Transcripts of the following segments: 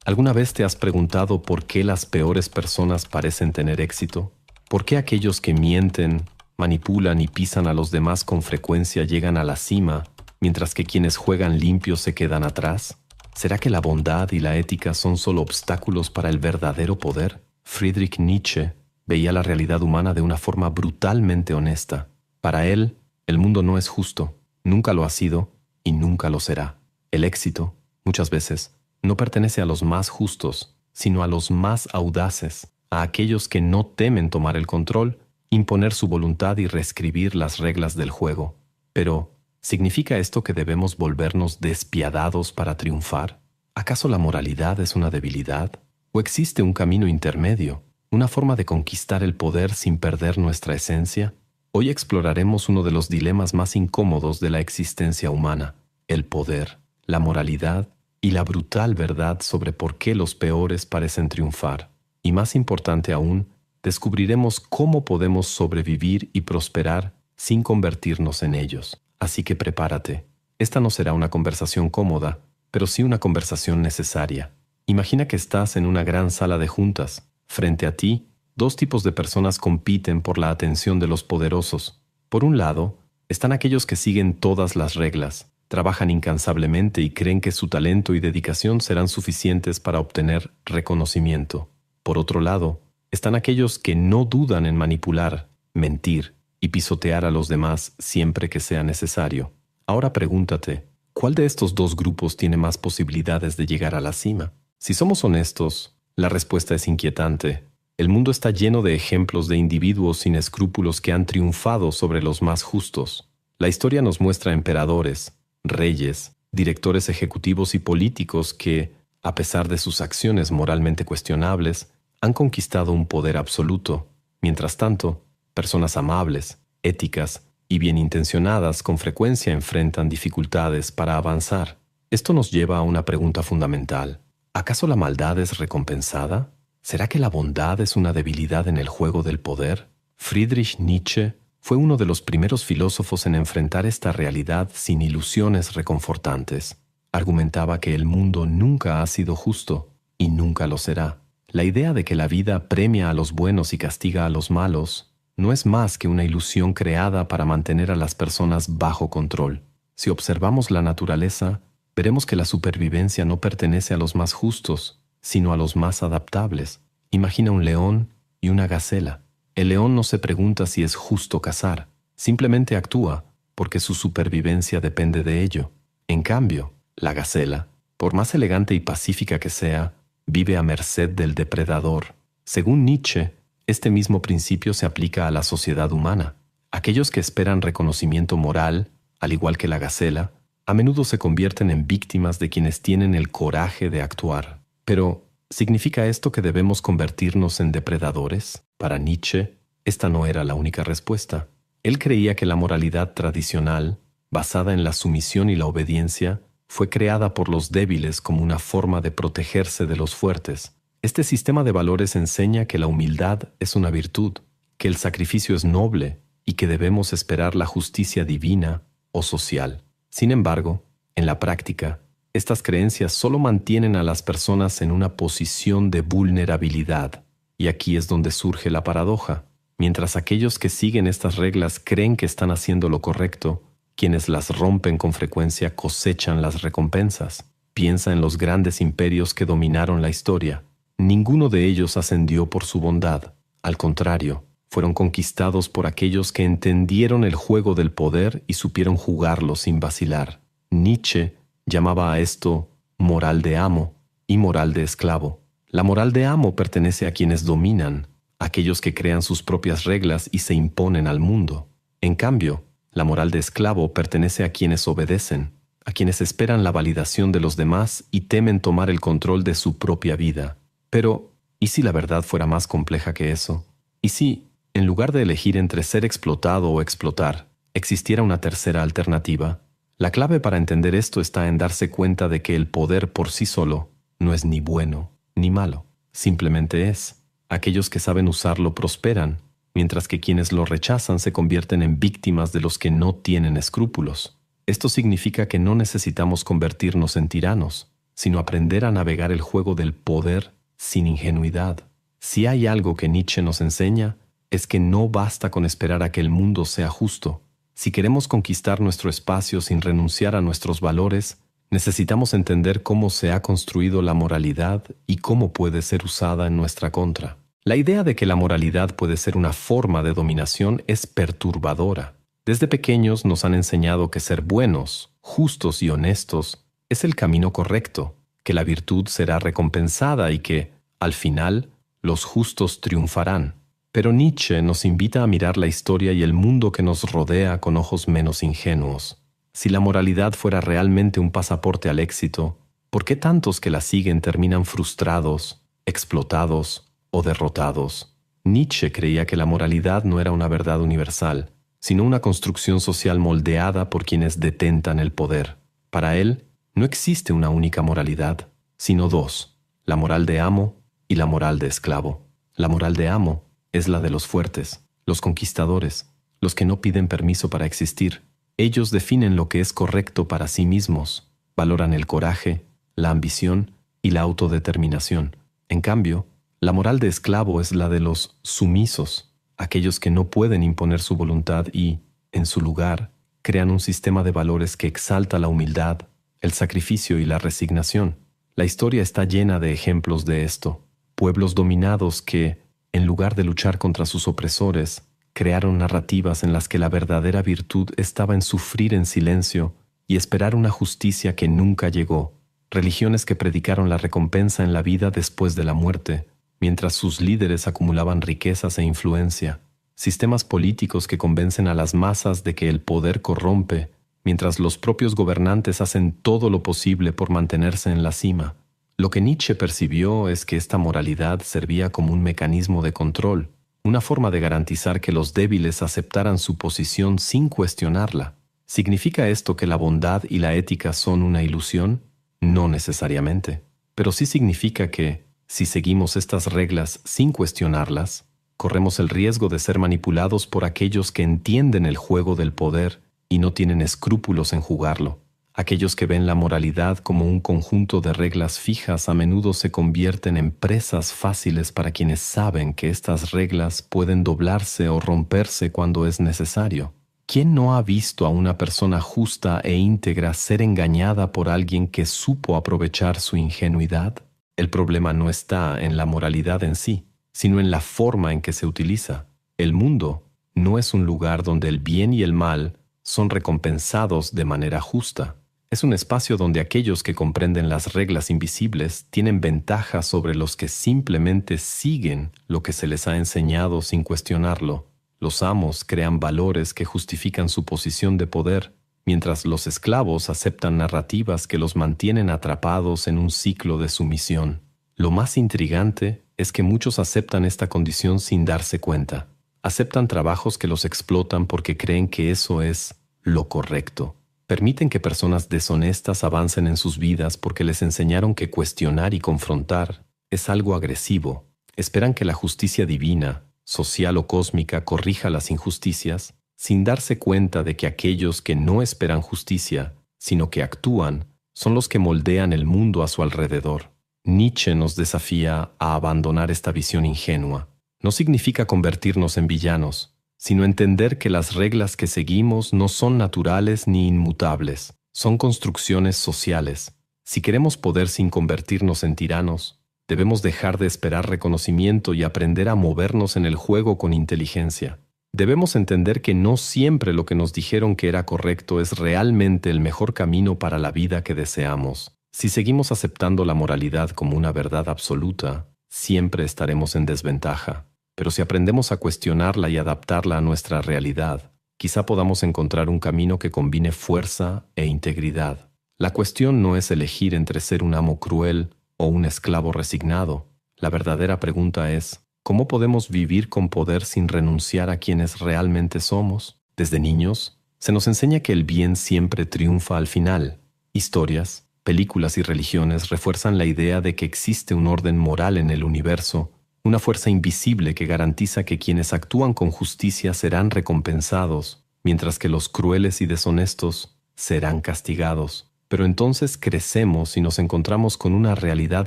¿Alguna vez te has preguntado por qué las peores personas parecen tener éxito? ¿Por qué aquellos que mienten, manipulan y pisan a los demás con frecuencia llegan a la cima, mientras que quienes juegan limpios se quedan atrás? ¿Será que la bondad y la ética son solo obstáculos para el verdadero poder? Friedrich Nietzsche veía la realidad humana de una forma brutalmente honesta. Para él, el mundo no es justo, nunca lo ha sido y nunca lo será. El éxito, muchas veces, no pertenece a los más justos, sino a los más audaces, a aquellos que no temen tomar el control, imponer su voluntad y reescribir las reglas del juego. Pero, ¿significa esto que debemos volvernos despiadados para triunfar? ¿Acaso la moralidad es una debilidad? ¿O existe un camino intermedio, una forma de conquistar el poder sin perder nuestra esencia? Hoy exploraremos uno de los dilemas más incómodos de la existencia humana: el poder, la moralidad y la brutal verdad sobre por qué los peores parecen triunfar. Y más importante aún, descubriremos cómo podemos sobrevivir y prosperar sin convertirnos en ellos. Así que prepárate. Esta no será una conversación cómoda, pero sí una conversación necesaria. Imagina que estás en una gran sala de juntas. Frente a ti, dos tipos de personas compiten por la atención de los poderosos. Por un lado, están aquellos que siguen todas las reglas, trabajan incansablemente y creen que su talento y dedicación serán suficientes para obtener reconocimiento. Por otro lado, están aquellos que no dudan en manipular, mentir y pisotear a los demás siempre que sea necesario. Ahora pregúntate, ¿cuál de estos dos grupos tiene más posibilidades de llegar a la cima? Si somos honestos, la respuesta es inquietante. El mundo está lleno de ejemplos de individuos sin escrúpulos que han triunfado sobre los más justos. La historia nos muestra emperadores, reyes, directores ejecutivos y políticos que, a pesar de sus acciones moralmente cuestionables, han conquistado un poder absoluto. Mientras tanto, personas amables, éticas y bien intencionadas con frecuencia enfrentan dificultades para avanzar. Esto nos lleva a una pregunta fundamental. ¿Acaso la maldad es recompensada? ¿Será que la bondad es una debilidad en el juego del poder? Friedrich Nietzsche fue uno de los primeros filósofos en enfrentar esta realidad sin ilusiones reconfortantes. Argumentaba que el mundo nunca ha sido justo y nunca lo será. La idea de que la vida premia a los buenos y castiga a los malos no es más que una ilusión creada para mantener a las personas bajo control. Si observamos la naturaleza, veremos que la supervivencia no pertenece a los más justos, sino a los más adaptables. Imagina un león y una gacela. El león no se pregunta si es justo cazar, simplemente actúa porque su supervivencia depende de ello. En cambio, la gacela, por más elegante y pacífica que sea, vive a merced del depredador. Según Nietzsche, este mismo principio se aplica a la sociedad humana. Aquellos que esperan reconocimiento moral, al igual que la gacela, a menudo se convierten en víctimas de quienes tienen el coraje de actuar. Pero, ¿significa esto que debemos convertirnos en depredadores? Para Nietzsche, esta no era la única respuesta. Él creía que la moralidad tradicional, basada en la sumisión y la obediencia, fue creada por los débiles como una forma de protegerse de los fuertes. Este sistema de valores enseña que la humildad es una virtud, que el sacrificio es noble y que debemos esperar la justicia divina o social. Sin embargo, en la práctica, estas creencias solo mantienen a las personas en una posición de vulnerabilidad. Y aquí es donde surge la paradoja. Mientras aquellos que siguen estas reglas creen que están haciendo lo correcto, quienes las rompen con frecuencia cosechan las recompensas. Piensa en los grandes imperios que dominaron la historia. Ninguno de ellos ascendió por su bondad. Al contrario, fueron conquistados por aquellos que entendieron el juego del poder y supieron jugarlo sin vacilar. Nietzsche llamaba a esto moral de amo y moral de esclavo. La moral de amo pertenece a quienes dominan, aquellos que crean sus propias reglas y se imponen al mundo. En cambio, la moral de esclavo pertenece a quienes obedecen, a quienes esperan la validación de los demás y temen tomar el control de su propia vida. Pero, ¿y si la verdad fuera más compleja que eso? ¿Y si, en lugar de elegir entre ser explotado o explotar, existiera una tercera alternativa? La clave para entender esto está en darse cuenta de que el poder por sí solo no es ni bueno ni malo, simplemente es. Aquellos que saben usarlo prosperan, mientras que quienes lo rechazan se convierten en víctimas de los que no tienen escrúpulos. Esto significa que no necesitamos convertirnos en tiranos, sino aprender a navegar el juego del poder sin ingenuidad. Si hay algo que Nietzsche nos enseña, es que no basta con esperar a que el mundo sea justo. Si queremos conquistar nuestro espacio sin renunciar a nuestros valores, necesitamos entender cómo se ha construido la moralidad y cómo puede ser usada en nuestra contra. La idea de que la moralidad puede ser una forma de dominación es perturbadora. Desde pequeños nos han enseñado que ser buenos, justos y honestos es el camino correcto, que la virtud será recompensada y que, al final, los justos triunfarán. Pero Nietzsche nos invita a mirar la historia y el mundo que nos rodea con ojos menos ingenuos. Si la moralidad fuera realmente un pasaporte al éxito, ¿por qué tantos que la siguen terminan frustrados, explotados o derrotados? Nietzsche creía que la moralidad no era una verdad universal, sino una construcción social moldeada por quienes detentan el poder. Para él, no existe una única moralidad, sino dos: la moral de amo y la moral de esclavo. La moral de amo es la de los fuertes, los conquistadores, los que no piden permiso para existir. Ellos definen lo que es correcto para sí mismos, valoran el coraje, la ambición y la autodeterminación. En cambio, la moral de esclavo es la de los sumisos, aquellos que no pueden imponer su voluntad y, en su lugar, crean un sistema de valores que exalta la humildad, el sacrificio y la resignación. La historia está llena de ejemplos de esto. Pueblos dominados que, en lugar de luchar contra sus opresores, crearon narrativas en las que la verdadera virtud estaba en sufrir en silencio y esperar una justicia que nunca llegó. Religiones que predicaron la recompensa en la vida después de la muerte, mientras sus líderes acumulaban riquezas e influencia. Sistemas políticos que convencen a las masas de que el poder corrompe, mientras los propios gobernantes hacen todo lo posible por mantenerse en la cima. Lo que Nietzsche percibió es que esta moralidad servía como un mecanismo de control, una forma de garantizar que los débiles aceptaran su posición sin cuestionarla. ¿Significa esto que la bondad y la ética son una ilusión? No necesariamente, pero sí significa que, si seguimos estas reglas sin cuestionarlas, corremos el riesgo de ser manipulados por aquellos que entienden el juego del poder y no tienen escrúpulos en jugarlo. Aquellos que ven la moralidad como un conjunto de reglas fijas a menudo se convierten en presas fáciles para quienes saben que estas reglas pueden doblarse o romperse cuando es necesario. ¿Quién no ha visto a una persona justa e íntegra ser engañada por alguien que supo aprovechar su ingenuidad? El problema no está en la moralidad en sí, sino en la forma en que se utiliza. El mundo no es un lugar donde el bien y el mal son recompensados de manera justa. Es un espacio donde aquellos que comprenden las reglas invisibles tienen ventaja sobre los que simplemente siguen lo que se les ha enseñado sin cuestionarlo. Los amos crean valores que justifican su posición de poder, mientras los esclavos aceptan narrativas que los mantienen atrapados en un ciclo de sumisión. Lo más intrigante es que muchos aceptan esta condición sin darse cuenta. Aceptan trabajos que los explotan porque creen que eso es lo correcto. Permiten que personas deshonestas avancen en sus vidas porque les enseñaron que cuestionar y confrontar es algo agresivo. Esperan que la justicia divina, social o cósmica, corrija las injusticias, sin darse cuenta de que aquellos que no esperan justicia, sino que actúan, son los que moldean el mundo a su alrededor. Nietzsche nos desafía a abandonar esta visión ingenua. No significa convertirnos en villanos, sino entender que las reglas que seguimos no son naturales ni inmutables, son construcciones sociales. Si queremos poder sin convertirnos en tiranos, debemos dejar de esperar reconocimiento y aprender a movernos en el juego con inteligencia. Debemos entender que no siempre lo que nos dijeron que era correcto es realmente el mejor camino para la vida que deseamos. Si seguimos aceptando la moralidad como una verdad absoluta, siempre estaremos en desventaja. Pero si aprendemos a cuestionarla y adaptarla a nuestra realidad, quizá podamos encontrar un camino que combine fuerza e integridad. La cuestión no es elegir entre ser un amo cruel o un esclavo resignado. La verdadera pregunta es, ¿cómo podemos vivir con poder sin renunciar a quienes realmente somos? Desde niños, se nos enseña que el bien siempre triunfa al final. Historias, películas y religiones refuerzan la idea de que existe un orden moral en el universo, una fuerza invisible que garantiza que quienes actúan con justicia serán recompensados, mientras que los crueles y deshonestos serán castigados. Pero entonces crecemos y nos encontramos con una realidad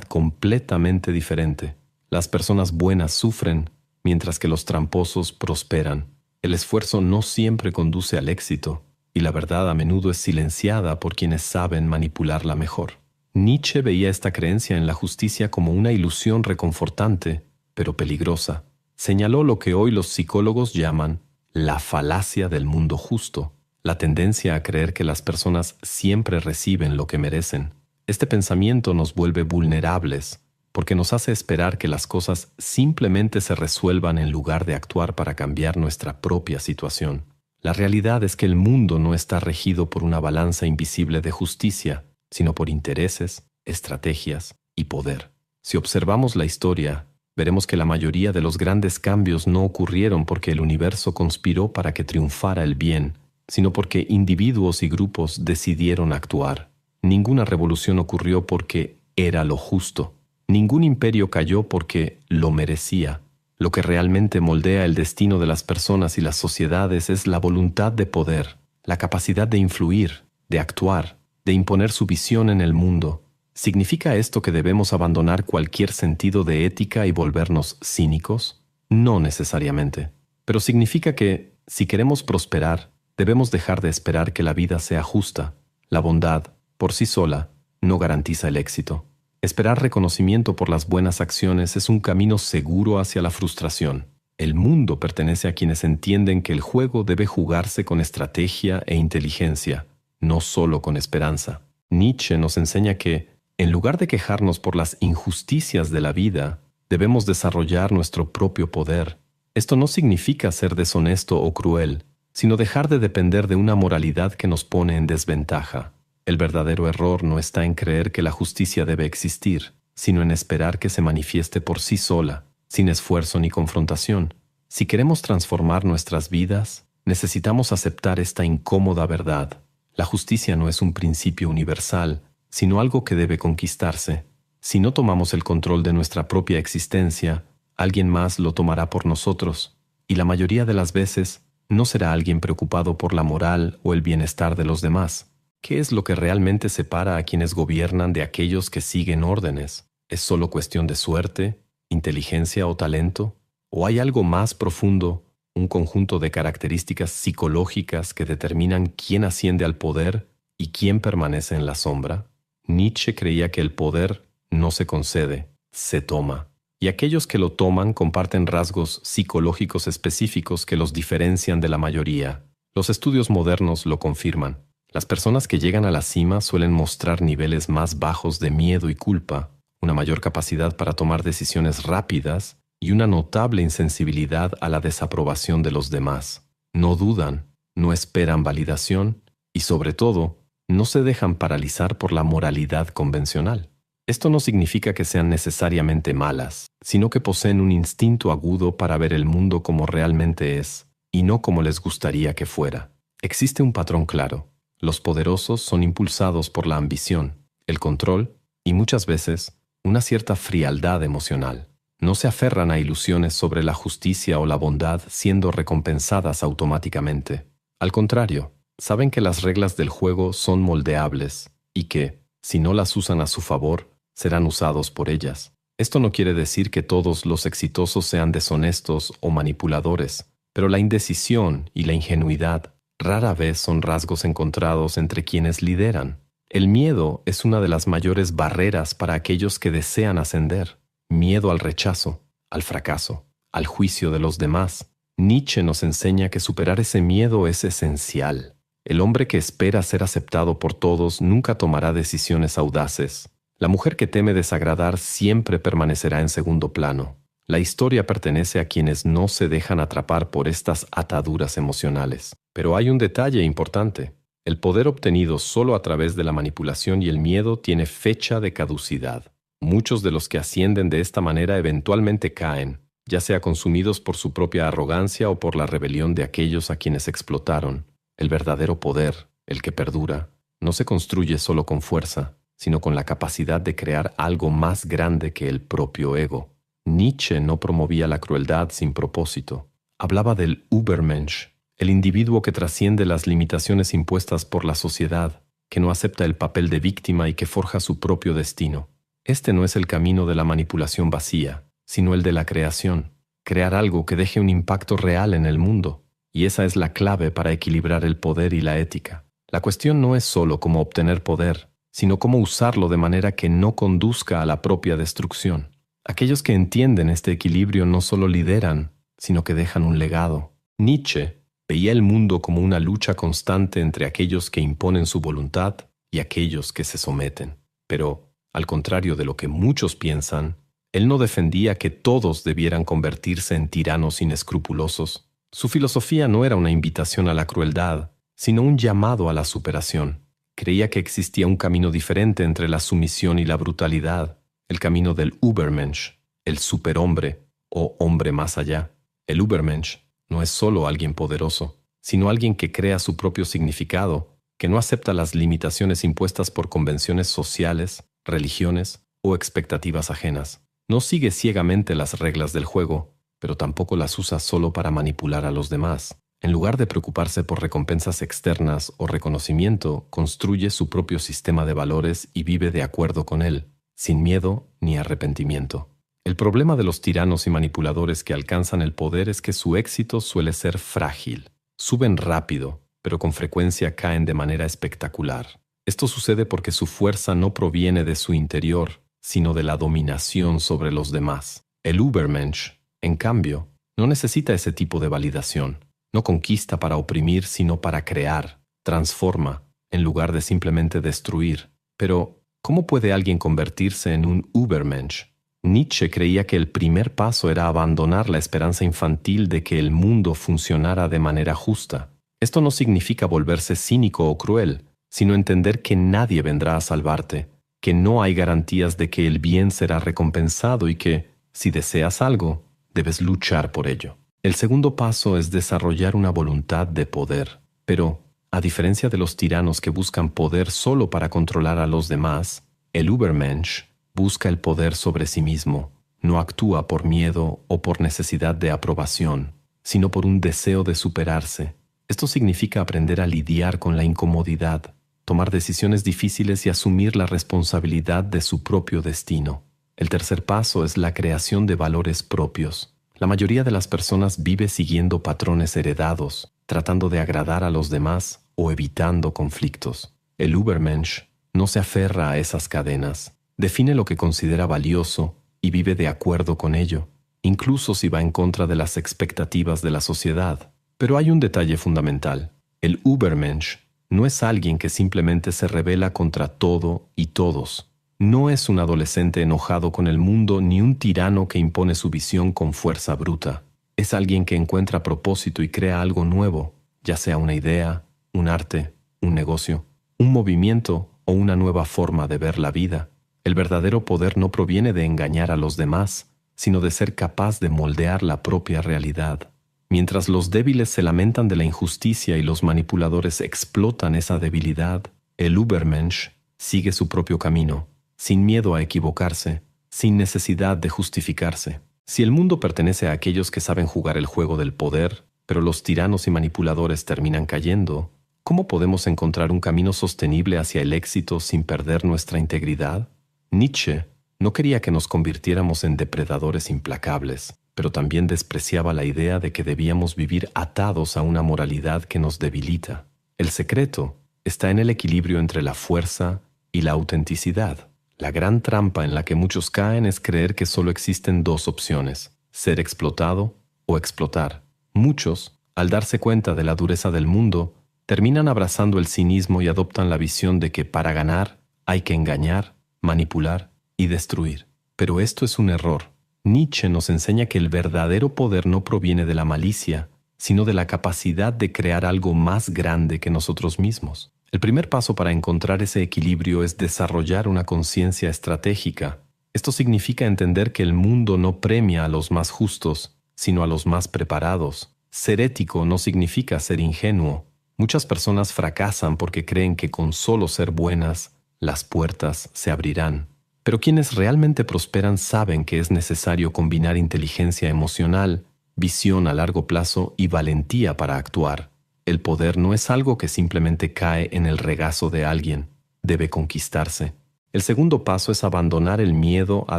completamente diferente. Las personas buenas sufren, mientras que los tramposos prosperan. El esfuerzo no siempre conduce al éxito, y la verdad a menudo es silenciada por quienes saben manipularla mejor. Nietzsche veía esta creencia en la justicia como una ilusión reconfortante, pero peligrosa. Señaló lo que hoy los psicólogos llaman la falacia del mundo justo, la tendencia a creer que las personas siempre reciben lo que merecen. Este pensamiento nos vuelve vulnerables, porque nos hace esperar que las cosas simplemente se resuelvan en lugar de actuar para cambiar nuestra propia situación. La realidad es que el mundo no está regido por una balanza invisible de justicia, sino por intereses, estrategias y poder. Si observamos la historia, veremos que la mayoría de los grandes cambios no ocurrieron porque el universo conspiró para que triunfara el bien, sino porque individuos y grupos decidieron actuar. Ninguna revolución ocurrió porque era lo justo. Ningún imperio cayó porque lo merecía. Lo que realmente moldea el destino de las personas y las sociedades es la voluntad de poder, la capacidad de influir, de actuar, de imponer su visión en el mundo. ¿Significa esto que debemos abandonar cualquier sentido de ética y volvernos cínicos? No necesariamente. Pero significa que, si queremos prosperar, debemos dejar de esperar que la vida sea justa. La bondad, por sí sola, no garantiza el éxito. Esperar reconocimiento por las buenas acciones es un camino seguro hacia la frustración. El mundo pertenece a quienes entienden que el juego debe jugarse con estrategia e inteligencia, no solo con esperanza. Nietzsche nos enseña que, en lugar de quejarnos por las injusticias de la vida, debemos desarrollar nuestro propio poder. Esto no significa ser deshonesto o cruel, sino dejar de depender de una moralidad que nos pone en desventaja. El verdadero error no está en creer que la justicia debe existir, sino en esperar que se manifieste por sí sola, sin esfuerzo ni confrontación. Si queremos transformar nuestras vidas, necesitamos aceptar esta incómoda verdad. La justicia no es un principio universal, sino algo que debe conquistarse. Si no tomamos el control de nuestra propia existencia, alguien más lo tomará por nosotros, y la mayoría de las veces no será alguien preocupado por la moral o el bienestar de los demás. ¿Qué es lo que realmente separa a quienes gobiernan de aquellos que siguen órdenes? ¿Es solo cuestión de suerte, inteligencia o talento? ¿O hay algo más profundo, un conjunto de características psicológicas que determinan quién asciende al poder y quién permanece en la sombra? Nietzsche creía que el poder no se concede, se toma. Y aquellos que lo toman comparten rasgos psicológicos específicos que los diferencian de la mayoría. Los estudios modernos lo confirman. Las personas que llegan a la cima suelen mostrar niveles más bajos de miedo y culpa, una mayor capacidad para tomar decisiones rápidas y una notable insensibilidad a la desaprobación de los demás. No dudan, no esperan validación y, sobre todo, no se dejan paralizar por la moralidad convencional. Esto no significa que sean necesariamente malas, sino que poseen un instinto agudo para ver el mundo como realmente es, y no como les gustaría que fuera. Existe un patrón claro. Los poderosos son impulsados por la ambición, el control y muchas veces una cierta frialdad emocional. No se aferran a ilusiones sobre la justicia o la bondad siendo recompensadas automáticamente. Al contrario, saben que las reglas del juego son moldeables y que, si no las usan a su favor, serán usados por ellas. Esto no quiere decir que todos los exitosos sean deshonestos o manipuladores, pero la indecisión y la ingenuidad rara vez son rasgos encontrados entre quienes lideran. El miedo es una de las mayores barreras para aquellos que desean ascender. Miedo al rechazo, al fracaso, al juicio de los demás. Nietzsche nos enseña que superar ese miedo es esencial. El hombre que espera ser aceptado por todos nunca tomará decisiones audaces. La mujer que teme desagradar siempre permanecerá en segundo plano. La historia pertenece a quienes no se dejan atrapar por estas ataduras emocionales. Pero hay un detalle importante. El poder obtenido solo a través de la manipulación y el miedo tiene fecha de caducidad. Muchos de los que ascienden de esta manera eventualmente caen, ya sea consumidos por su propia arrogancia o por la rebelión de aquellos a quienes explotaron. El verdadero poder, el que perdura, no se construye solo con fuerza, sino con la capacidad de crear algo más grande que el propio ego. Nietzsche no promovía la crueldad sin propósito. Hablaba del Übermensch, el individuo que trasciende las limitaciones impuestas por la sociedad. que no acepta el papel de víctima y que forja su propio destino. Este no es el camino de la manipulación vacía, sino el de la creación. Crear algo que deje un impacto real en el mundo. Y esa es la clave para equilibrar el poder y la ética. La cuestión no es solo cómo obtener poder, sino cómo usarlo de manera que no conduzca a la propia destrucción. Aquellos que entienden este equilibrio no solo lideran, sino que dejan un legado. Nietzsche veía el mundo como una lucha constante entre aquellos que imponen su voluntad y aquellos que se someten. Pero, al contrario de lo que muchos piensan, él no defendía que todos debieran convertirse en tiranos inescrupulosos. Su filosofía no era una invitación a la crueldad, sino un llamado a la superación. Creía que existía un camino diferente entre la sumisión y la brutalidad, el camino del Übermensch, el superhombre o hombre más allá. El Übermensch no es solo alguien poderoso, sino alguien que crea su propio significado, que no acepta las limitaciones impuestas por convenciones sociales, religiones o expectativas ajenas. No sigue ciegamente las reglas del juego, pero tampoco las usa solo para manipular a los demás. En lugar de preocuparse por recompensas externas o reconocimiento, construye su propio sistema de valores y vive de acuerdo con él, sin miedo ni arrepentimiento. El problema de los tiranos y manipuladores que alcanzan el poder es que su éxito suele ser frágil. Suben rápido, pero con frecuencia caen de manera espectacular. Esto sucede porque su fuerza no proviene de su interior, sino de la dominación sobre los demás. El Übermensch, en cambio, no necesita ese tipo de validación. No conquista para oprimir, sino para crear, transforma, en lugar de simplemente destruir. Pero, ¿cómo puede alguien convertirse en un Übermensch? Nietzsche creía que el primer paso era abandonar la esperanza infantil de que el mundo funcionara de manera justa. Esto no significa volverse cínico o cruel, sino entender que nadie vendrá a salvarte, que no hay garantías de que el bien será recompensado y que, si deseas algo, debes luchar por ello. El segundo paso es desarrollar una voluntad de poder. Pero, a diferencia de los tiranos que buscan poder solo para controlar a los demás, el Übermensch busca el poder sobre sí mismo. No actúa por miedo o por necesidad de aprobación, sino por un deseo de superarse. Esto significa aprender a lidiar con la incomodidad, tomar decisiones difíciles y asumir la responsabilidad de su propio destino. El tercer paso es la creación de valores propios. La mayoría de las personas vive siguiendo patrones heredados, tratando de agradar a los demás o evitando conflictos. El Übermensch no se aferra a esas cadenas, define lo que considera valioso y vive de acuerdo con ello, incluso si va en contra de las expectativas de la sociedad. Pero hay un detalle fundamental. El Übermensch no es alguien que simplemente se rebela contra todo y todos. No es un adolescente enojado con el mundo ni un tirano que impone su visión con fuerza bruta. Es alguien que encuentra propósito y crea algo nuevo, ya sea una idea, un arte, un negocio, un movimiento o una nueva forma de ver la vida. El verdadero poder no proviene de engañar a los demás, sino de ser capaz de moldear la propia realidad. Mientras los débiles se lamentan de la injusticia y los manipuladores explotan esa debilidad, el Übermensch sigue su propio camino, sin miedo a equivocarse, sin necesidad de justificarse. Si el mundo pertenece a aquellos que saben jugar el juego del poder, pero los tiranos y manipuladores terminan cayendo, ¿cómo podemos encontrar un camino sostenible hacia el éxito sin perder nuestra integridad? Nietzsche no quería que nos convirtiéramos en depredadores implacables, pero también despreciaba la idea de que debíamos vivir atados a una moralidad que nos debilita. El secreto está en el equilibrio entre la fuerza y la autenticidad. La gran trampa en la que muchos caen es creer que solo existen dos opciones: ser explotado o explotar. Muchos, al darse cuenta de la dureza del mundo, terminan abrazando el cinismo y adoptan la visión de que para ganar hay que engañar, manipular y destruir. Pero esto es un error. Nietzsche nos enseña que el verdadero poder no proviene de la malicia, sino de la capacidad de crear algo más grande que nosotros mismos. El primer paso para encontrar ese equilibrio es desarrollar una conciencia estratégica. Esto significa entender que el mundo no premia a los más justos, sino a los más preparados. Ser ético no significa ser ingenuo. Muchas personas fracasan porque creen que con solo ser buenas, las puertas se abrirán. Pero quienes realmente prosperan saben que es necesario combinar inteligencia emocional, visión a largo plazo y valentía para actuar. El poder no es algo que simplemente cae en el regazo de alguien, debe conquistarse. El segundo paso es abandonar el miedo a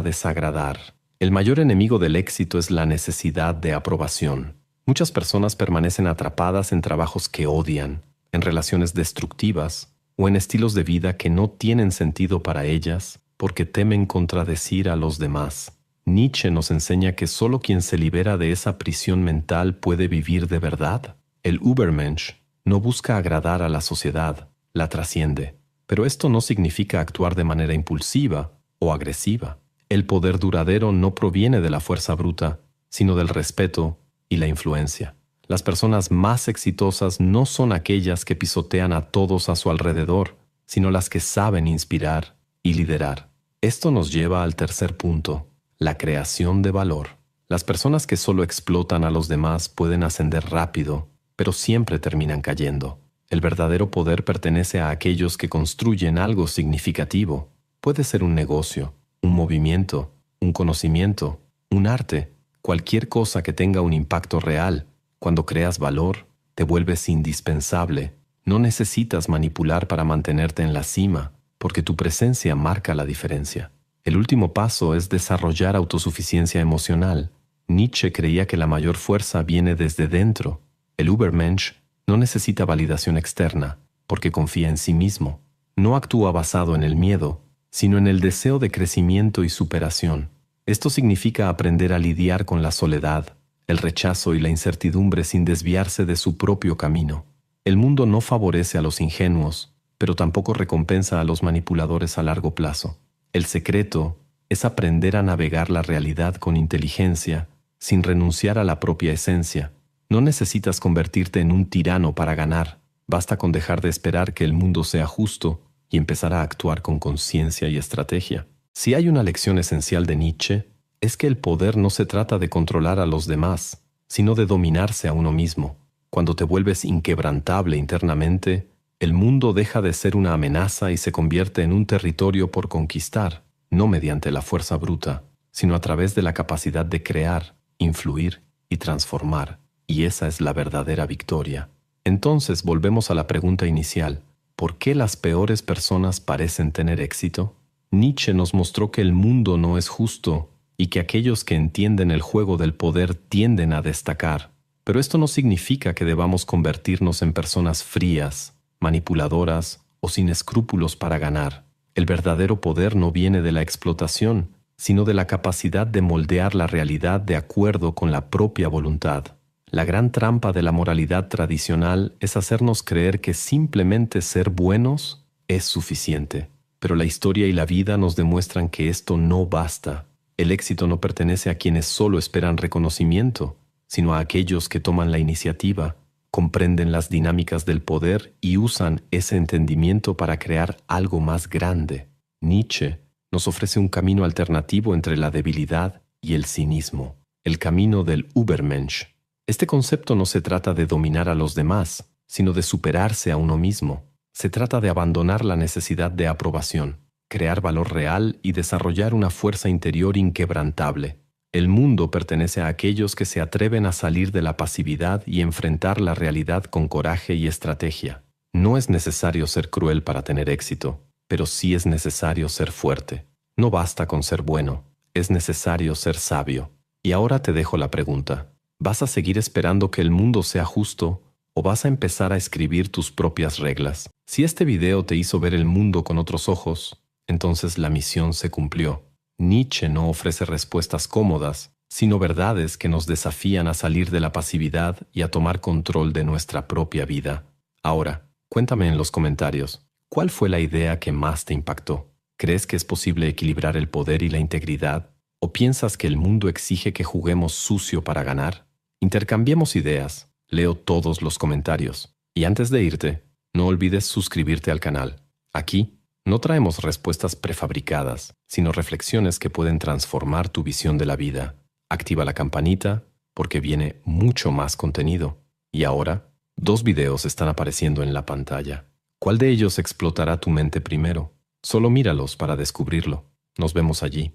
desagradar. El mayor enemigo del éxito es la necesidad de aprobación. Muchas personas permanecen atrapadas en trabajos que odian, en relaciones destructivas o en estilos de vida que no tienen sentido para ellas porque temen contradecir a los demás. Nietzsche nos enseña que solo quien se libera de esa prisión mental puede vivir de verdad. El Übermensch no busca agradar a la sociedad, la trasciende. Pero esto no significa actuar de manera impulsiva o agresiva. El poder duradero no proviene de la fuerza bruta, sino del respeto y la influencia. Las personas más exitosas no son aquellas que pisotean a todos a su alrededor, sino las que saben inspirar y liderar. Esto nos lleva al tercer punto, la creación de valor. Las personas que solo explotan a los demás pueden ascender rápido, pero siempre terminan cayendo. El verdadero poder pertenece a aquellos que construyen algo significativo. Puede ser un negocio, un movimiento, un conocimiento, un arte, cualquier cosa que tenga un impacto real. Cuando creas valor, te vuelves indispensable. No necesitas manipular para mantenerte en la cima, porque tu presencia marca la diferencia. El último paso es desarrollar autosuficiencia emocional. Nietzsche creía que la mayor fuerza viene desde dentro. El Übermensch no necesita validación externa, porque confía en sí mismo. No actúa basado en el miedo, sino en el deseo de crecimiento y superación. Esto significa aprender a lidiar con la soledad, el rechazo y la incertidumbre sin desviarse de su propio camino. El mundo no favorece a los ingenuos, pero tampoco recompensa a los manipuladores a largo plazo. El secreto es aprender a navegar la realidad con inteligencia, sin renunciar a la propia esencia. No necesitas convertirte en un tirano para ganar. Basta con dejar de esperar que el mundo sea justo y empezar a actuar con conciencia y estrategia. Si hay una lección esencial de Nietzsche, es que el poder no se trata de controlar a los demás, sino de dominarse a uno mismo. Cuando te vuelves inquebrantable internamente, el mundo deja de ser una amenaza y se convierte en un territorio por conquistar, no mediante la fuerza bruta, sino a través de la capacidad de crear, influir y transformar. Y esa es la verdadera victoria. Entonces volvemos a la pregunta inicial. ¿Por qué las peores personas parecen tener éxito? Nietzsche nos mostró que el mundo no es justo y que aquellos que entienden el juego del poder tienden a destacar. Pero esto no significa que debamos convertirnos en personas frías, manipuladoras o sin escrúpulos para ganar. El verdadero poder no viene de la explotación, sino de la capacidad de moldear la realidad de acuerdo con la propia voluntad. La gran trampa de la moralidad tradicional es hacernos creer que simplemente ser buenos es suficiente. Pero la historia y la vida nos demuestran que esto no basta. El éxito no pertenece a quienes solo esperan reconocimiento, sino a aquellos que toman la iniciativa, comprenden las dinámicas del poder y usan ese entendimiento para crear algo más grande. Nietzsche nos ofrece un camino alternativo entre la debilidad y el cinismo, el camino del Übermensch. Este concepto no se trata de dominar a los demás, sino de superarse a uno mismo. Se trata de abandonar la necesidad de aprobación, crear valor real y desarrollar una fuerza interior inquebrantable. El mundo pertenece a aquellos que se atreven a salir de la pasividad y enfrentar la realidad con coraje y estrategia. No es necesario ser cruel para tener éxito, pero sí es necesario ser fuerte. No basta con ser bueno, es necesario ser sabio. Y ahora te dejo la pregunta. ¿Vas a seguir esperando que el mundo sea justo o vas a empezar a escribir tus propias reglas? Si este video te hizo ver el mundo con otros ojos, entonces la misión se cumplió. Nietzsche no ofrece respuestas cómodas, sino verdades que nos desafían a salir de la pasividad y a tomar control de nuestra propia vida. Ahora, cuéntame en los comentarios, ¿cuál fue la idea que más te impactó? ¿Crees que es posible equilibrar el poder y la integridad? ¿O piensas que el mundo exige que juguemos sucio para ganar? Intercambiemos ideas, leo todos los comentarios. Y antes de irte, no olvides suscribirte al canal. Aquí no traemos respuestas prefabricadas, sino reflexiones que pueden transformar tu visión de la vida. Activa la campanita, porque viene mucho más contenido. Y ahora, 2 videos están apareciendo en la pantalla. ¿Cuál de ellos explotará tu mente primero? Solo míralos para descubrirlo. Nos vemos allí.